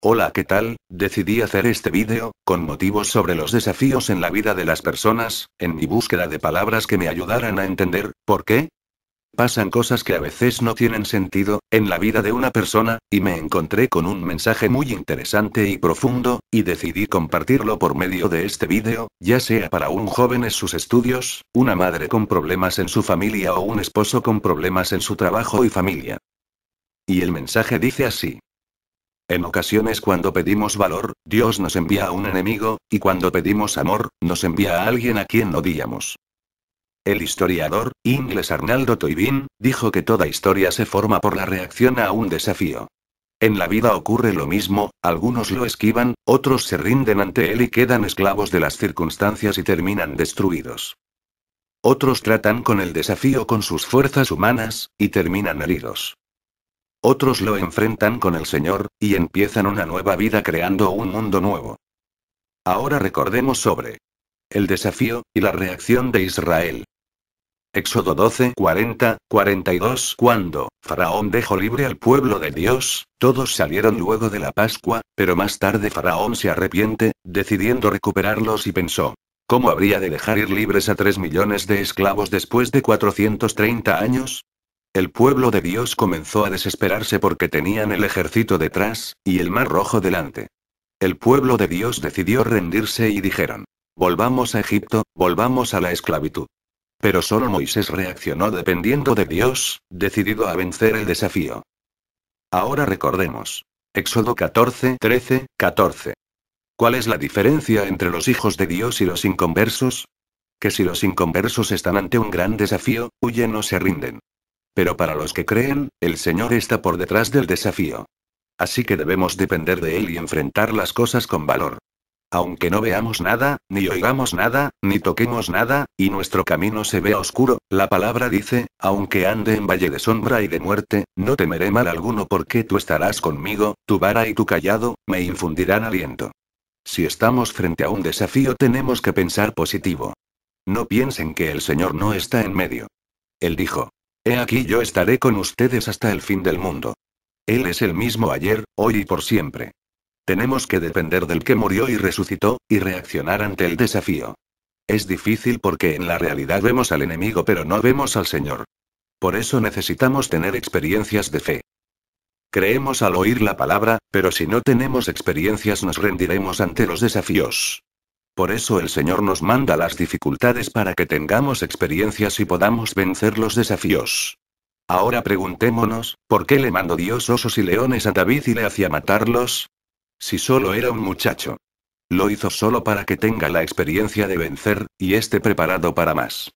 Hola, ¿qué tal? Decidí hacer este vídeo, con motivos sobre los desafíos en la vida de las personas, en mi búsqueda de palabras que me ayudaran a entender, ¿por qué? Pasan cosas que a veces no tienen sentido, en la vida de una persona, y me encontré con un mensaje muy interesante y profundo, y decidí compartirlo por medio de este vídeo, ya sea para un joven en sus estudios, una madre con problemas en su familia o un esposo con problemas en su trabajo y familia. Y el mensaje dice así. En ocasiones cuando pedimos valor, Dios nos envía a un enemigo, y cuando pedimos amor, nos envía a alguien a quien odiamos. El historiador, inglés Arnaldo Toynbee, dijo que toda historia se forma por la reacción a un desafío. En la vida ocurre lo mismo, algunos lo esquivan, otros se rinden ante él y quedan esclavos de las circunstancias y terminan destruidos. Otros tratan con el desafío con sus fuerzas humanas, y terminan heridos. Otros lo enfrentan con el Señor, y empiezan una nueva vida creando un mundo nuevo. Ahora recordemos sobre el desafío, y la reacción de Israel. Éxodo 12, 40, 42. Cuando Faraón dejó libre al pueblo de Dios, todos salieron luego de la Pascua, pero más tarde Faraón se arrepiente, decidiendo recuperarlos y pensó, ¿cómo habría de dejar ir libres a 3 millones de esclavos después de 430 años? El pueblo de Dios comenzó a desesperarse porque tenían el ejército detrás, y el mar rojo delante. El pueblo de Dios decidió rendirse y dijeron, volvamos a Egipto, volvamos a la esclavitud. Pero solo Moisés reaccionó dependiendo de Dios, decidido a vencer el desafío. Ahora recordemos. Éxodo 14, 13, 14. ¿Cuál es la diferencia entre los hijos de Dios y los inconversos? Que si los inconversos están ante un gran desafío, huyen o se rinden. Pero para los que creen, el Señor está por detrás del desafío. Así que debemos depender de Él y enfrentar las cosas con valor. Aunque no veamos nada, ni oigamos nada, ni toquemos nada, y nuestro camino se vea oscuro, la palabra dice, aunque ande en valle de sombra y de muerte, no temeré mal alguno porque tú estarás conmigo, tu vara y tu cayado, me infundirán aliento. Si estamos frente a un desafío tenemos que pensar positivo. No piensen que el Señor no está en medio. Él dijo, he aquí yo estaré con ustedes hasta el fin del mundo. Él es el mismo ayer, hoy y por siempre. Tenemos que depender del que murió y resucitó, y reaccionar ante el desafío. Es difícil porque en la realidad vemos al enemigo pero no vemos al Señor. Por eso necesitamos tener experiencias de fe. Creemos al oír la palabra, pero si no tenemos experiencias nos rendiremos ante los desafíos. Por eso el Señor nos manda las dificultades para que tengamos experiencias y podamos vencer los desafíos. Ahora preguntémonos, ¿por qué le mandó Dios osos y leones a David y le hacía matarlos? Si solo era un muchacho. Lo hizo solo para que tenga la experiencia de vencer, y esté preparado para más.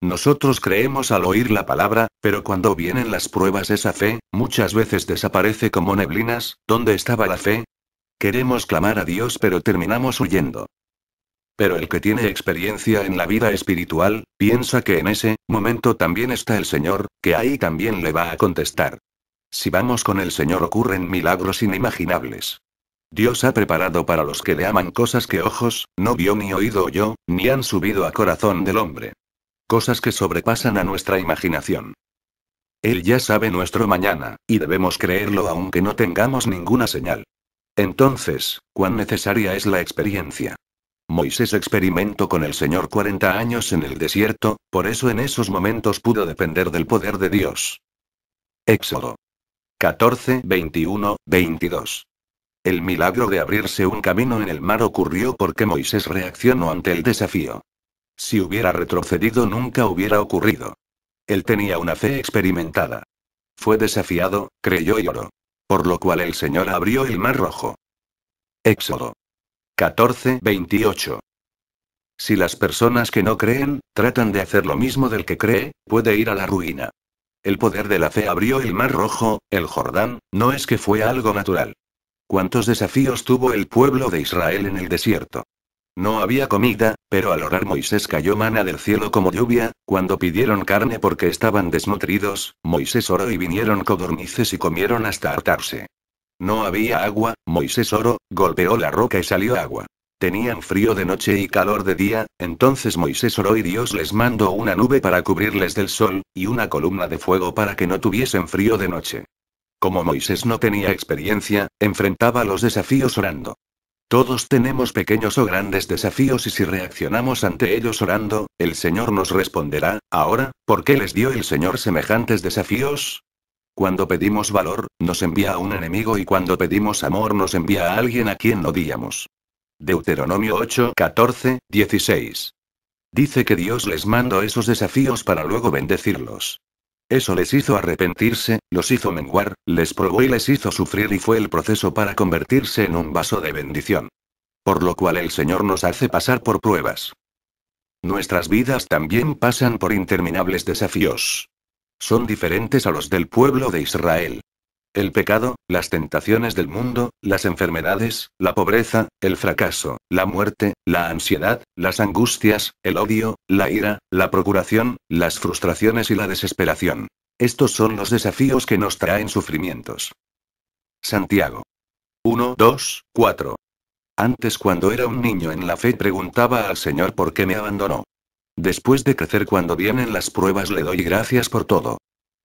Nosotros creemos al oír la palabra, pero cuando vienen las pruebas esa fe, muchas veces desaparece como neblinas. ¿Dónde estaba la fe? Queremos clamar a Dios pero terminamos huyendo. Pero el que tiene experiencia en la vida espiritual, piensa que en ese momento también está el Señor, que ahí también le va a contestar. Si vamos con el Señor ocurren milagros inimaginables. Dios ha preparado para los que le aman cosas que ojos no vio ni oído oyó, ni han subido a corazón del hombre. Cosas que sobrepasan a nuestra imaginación. Él ya sabe nuestro mañana, y debemos creerlo aunque no tengamos ninguna señal. Entonces, ¿cuán necesaria es la experiencia? Moisés experimentó con el Señor 40 años en el desierto, por eso en esos momentos pudo depender del poder de Dios. Éxodo 14, 21, 22. El milagro de abrirse un camino en el mar ocurrió porque Moisés reaccionó ante el desafío. Si hubiera retrocedido nunca hubiera ocurrido. Él tenía una fe experimentada. Fue desafiado, creyó y oró. Por lo cual el Señor abrió el mar rojo. Éxodo 14, 28. Si las personas que no creen, tratan de hacer lo mismo del que cree, puede ir a la ruina. El poder de la fe abrió el mar rojo, el Jordán, no es que fue algo natural. ¿Cuántos desafíos tuvo el pueblo de Israel en el desierto? No había comida, pero al orar Moisés cayó maná del cielo como lluvia. Cuando pidieron carne porque estaban desnutridos, Moisés oró y vinieron codornices y comieron hasta hartarse. No había agua, Moisés oró, golpeó la roca y salió agua. Tenían frío de noche y calor de día, entonces Moisés oró y Dios les mandó una nube para cubrirles del sol, y una columna de fuego para que no tuviesen frío de noche. Como Moisés no tenía experiencia, enfrentaba los desafíos orando. Todos tenemos pequeños o grandes desafíos y si reaccionamos ante ellos orando, el Señor nos responderá. Ahora, ¿por qué les dio el Señor semejantes desafíos? Cuando pedimos valor, nos envía a un enemigo y cuando pedimos amor nos envía a alguien a quien odiamos. Deuteronomio 8, 14, 16. Dice que Dios les mandó esos desafíos para luego bendecirlos. Eso les hizo arrepentirse, los hizo menguar, les probó y les hizo sufrir y fue el proceso para convertirse en un vaso de bendición. Por lo cual el Señor nos hace pasar por pruebas. Nuestras vidas también pasan por interminables desafíos. Son diferentes a los del pueblo de Israel. El pecado, las tentaciones del mundo, las enfermedades, la pobreza, el fracaso, la muerte, la ansiedad, las angustias, el odio, la ira, la procuración, las frustraciones y la desesperación. Estos son los desafíos que nos traen sufrimientos. Santiago 1, 2, 4. Antes cuando era un niño en la fe preguntaba al Señor por qué me abandonó. Después de crecer cuando vienen las pruebas le doy gracias por todo.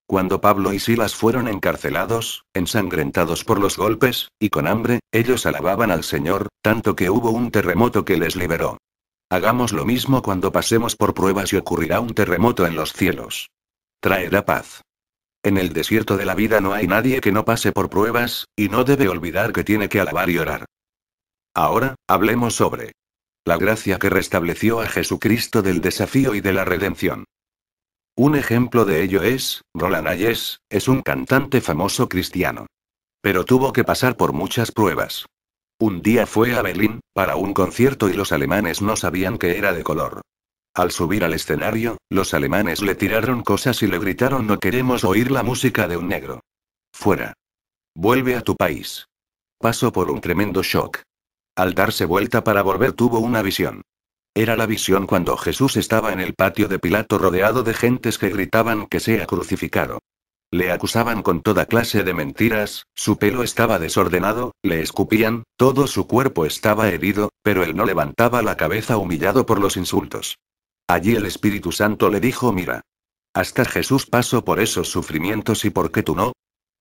Cuando Pablo y Silas fueron encarcelados, ensangrentados por los golpes, y con hambre, ellos alababan al Señor, tanto que hubo un terremoto que les liberó. Hagamos lo mismo cuando pasemos por pruebas y ocurrirá un terremoto en los cielos. Traerá paz. En el desierto de la vida no hay nadie que no pase por pruebas, y no debe olvidar que tiene que alabar y orar. Ahora, hablemos sobre la gracia que restableció a Jesucristo del desafío y de la redención. Un ejemplo de ello es, Roland Ayers, es un cantante famoso cristiano. Pero tuvo que pasar por muchas pruebas. Un día fue a Berlín, para un concierto y los alemanes no sabían que era de color. Al subir al escenario, los alemanes le tiraron cosas y le gritaron no queremos oír la música de un negro. Fuera. Vuelve a tu país. Pasó por un tremendo shock. Al darse vuelta para volver tuvo una visión. Era la visión cuando Jesús estaba en el patio de Pilato rodeado de gentes que gritaban que sea crucificado. Le acusaban con toda clase de mentiras, su pelo estaba desordenado, le escupían, todo su cuerpo estaba herido, pero él no levantaba la cabeza humillado por los insultos. Allí el Espíritu Santo le dijo mira. Hasta Jesús pasó por esos sufrimientos y ¿por qué tú no?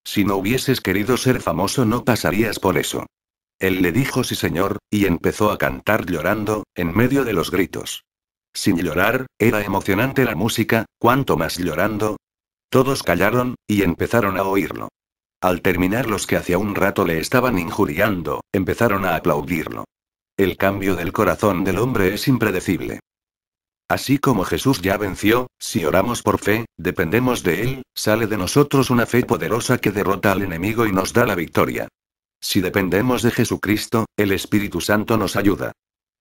Si no hubieses querido ser famoso no pasarías por eso. Él le dijo sí señor, y empezó a cantar llorando, en medio de los gritos. Sin llorar, era emocionante la música, cuanto más llorando. Todos callaron, y empezaron a oírlo. Al terminar los que hacía un rato le estaban injuriando, empezaron a aplaudirlo. El cambio del corazón del hombre es impredecible. Así como Jesús ya venció, si oramos por fe, dependemos de Él, sale de nosotros una fe poderosa que derrota al enemigo y nos da la victoria. Si dependemos de Jesucristo, el Espíritu Santo nos ayuda.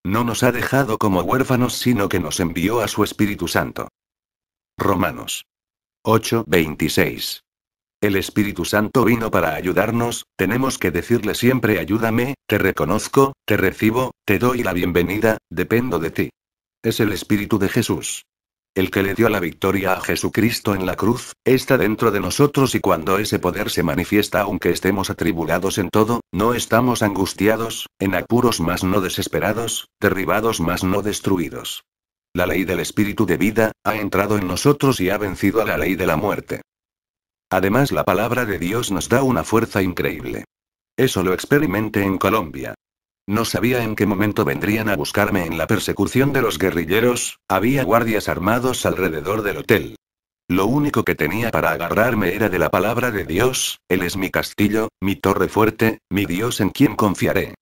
No nos ha dejado como huérfanos sino que nos envió a su Espíritu Santo. Romanos 8, 26. El Espíritu Santo vino para ayudarnos, tenemos que decirle siempre ayúdame, te reconozco, te recibo, te doy la bienvenida, dependo de ti. Es el Espíritu de Jesús. El que le dio la victoria a Jesucristo en la cruz, está dentro de nosotros y cuando ese poder se manifiesta aunque estemos atribulados en todo, no estamos angustiados, en apuros mas no desesperados, derribados mas no destruidos. La ley del Espíritu de vida, ha entrado en nosotros y ha vencido a la ley de la muerte. Además la palabra de Dios nos da una fuerza increíble. Eso lo experimenté en Colombia. No sabía en qué momento vendrían a buscarme en la persecución de los guerrilleros, había guardias armados alrededor del hotel. Lo único que tenía para agarrarme era de la palabra de Dios, Él es mi castillo, mi torre fuerte, mi Dios en quien confiaré.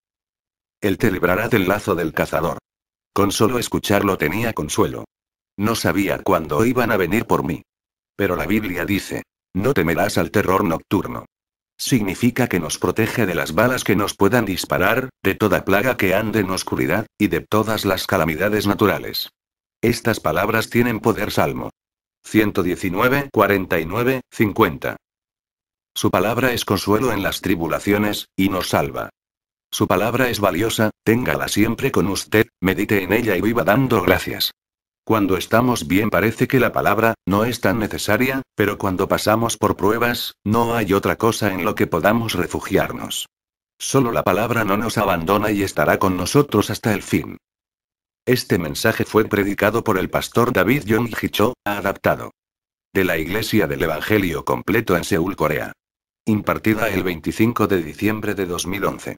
Él te librará del lazo del cazador. Con solo escucharlo tenía consuelo. No sabía cuándo iban a venir por mí. Pero la Biblia dice, no temerás al terror nocturno. Significa que nos protege de las balas que nos puedan disparar, de toda plaga que ande en oscuridad, y de todas las calamidades naturales. Estas palabras tienen poder. Salmo 119, 49, 50. Su palabra es consuelo en las tribulaciones, y nos salva. Su palabra es valiosa, téngala siempre con usted, medite en ella y viva dando gracias. Cuando estamos bien parece que la palabra no es tan necesaria, pero cuando pasamos por pruebas, no hay otra cosa en lo que podamos refugiarnos. Solo la palabra no nos abandona y estará con nosotros hasta el fin. Este mensaje fue predicado por el pastor David Yong-Gi Cho, adaptado de la Iglesia del Evangelio Completo en Seúl, Corea. Impartida el 25 de diciembre de 2011.